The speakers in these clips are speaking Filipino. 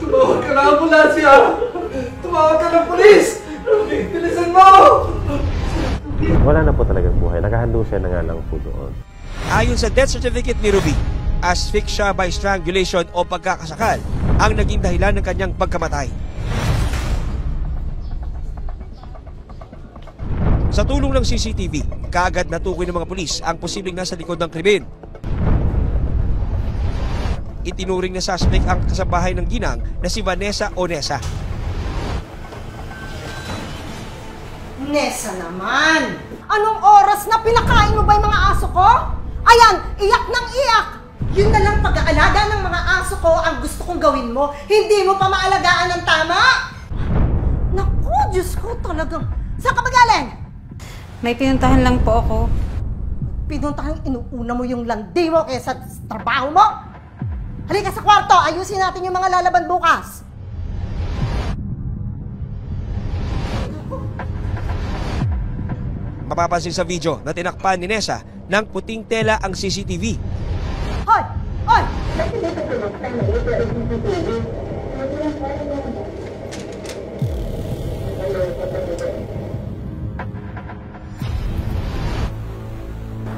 Tumawag ka ng ambulansya! Tumawag ka ng polis! Bilisan mo! Wala na po talagang buhay. Nakahando siya na nga lang po doon. Ayon sa death certificate ni Ruby, asphyxia by strangulation o pagkakasakal ang naging dahilan ng kanyang pagkamatay. Sa tulong ng CCTV, kaagad natukoy ng mga pulis ang posibleng nasa likod ng krimen. Itinuring na suspect ang kasambahay ng ginang na si Vanessa Onesa. Nessa naman! Anong oras na pinakain mo ba yung mga aso ko? Ayan, iyak ng iyak! Yun na lang pag-aalaga ng mga aso ko ang gusto kong gawin mo. Hindi mo pa maalagaan ng tama! Naku, Diyos ko talagang... Saan ka magaling? May pinuntahan lang po ako. Pinuntahan, inuuna mo yung landi mo kaysa sa trabaho mo? Halika sa kwarto, ayusin natin yung mga lalaban bukas. Mapapansin sa video na tinakpan ni Nessa ng puting tela ang CCTV. Hoy! Hoy!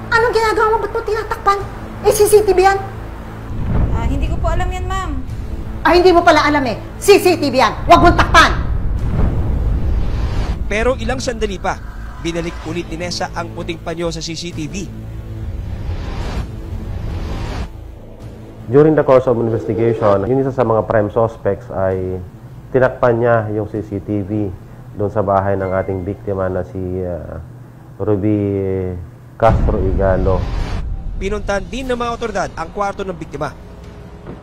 Anong ginagawa mo? Ba't mo tinatakpan? CCTV yan? Hindi ko po alam yan, ma'am. Hindi mo pala alam eh. CCTV yan. Huwag mong takpan! Pero ilang sandali pa, binalik ulit ni Nessa ang puting panyo sa CCTV. During the course of investigation, yung isa sa mga prime suspects ay tinakpan niya yung CCTV doon sa bahay ng ating biktima na si Ruby Castro Igalo. Pinuntahan din ng mga otoridad ang kwarto ng biktima.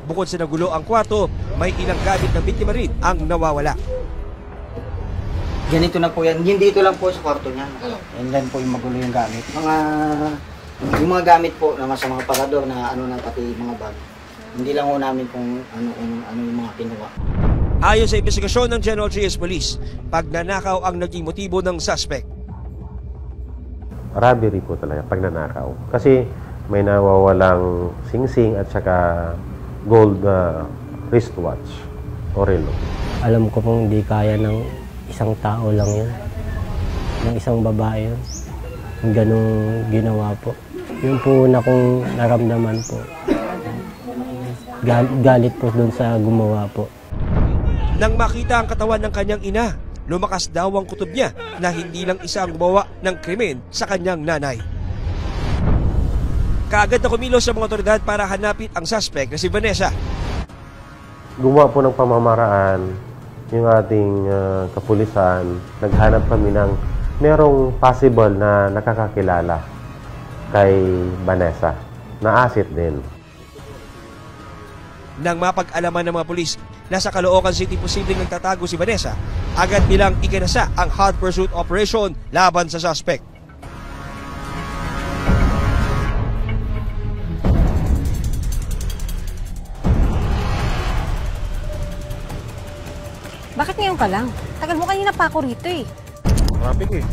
Bukod sa nagulo ang kwarto, may ilang gamit ng biktima rin ang nawawala. Ganito na po yan. Hindi ito lang po sa kwarto niya. Yan lang po yung magulo yung gamit. Yung mga gamit po naman sa mga parador na ano na pati mga bag. Hindi lang po namin kung ano yung mga kinuha. Ayon sa investigasyon ng General Trias Police, pagnanakaw ang naging motibo ng suspect. Robbery po talaga, pagnanakaw. Kasi may nawawalang singsing at saka gold wristwatch o relo. Alam ko pong hindi kaya ng isang tao lang yun. Ng isang babae yun. Yung ganong ginawa po. Yung po na kong naramdaman po. Galit po dun sa gumawa po. Nang makita ang katawan ng kanyang ina, lumakas daw ang kutob niya na hindi lang isa ang gumawa ng krimen sa kanyang nanay. Kaagad na kumilos sa mga otoridad para hanapin ang suspect na si Vanessa. Gumawa po ng pamamaraan yung ating kapulisan. Naghanap kami ng merong possible na nakakakilala kay Vanessa na asset din. Nang mapag-alaman ng mga pulis na sa Caloocan City posibleng nagtatago si Vanessa, agad nilang ikinasa ang hot pursuit operation laban sa suspect. Bakit ngayon ka lang? Tagal mo kanina pa ako rito eh. Traffic eh.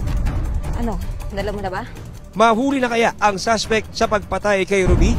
Ano? Dala mo na ba? Mahuli na kaya ang suspect sa pagpatay kay Ruby?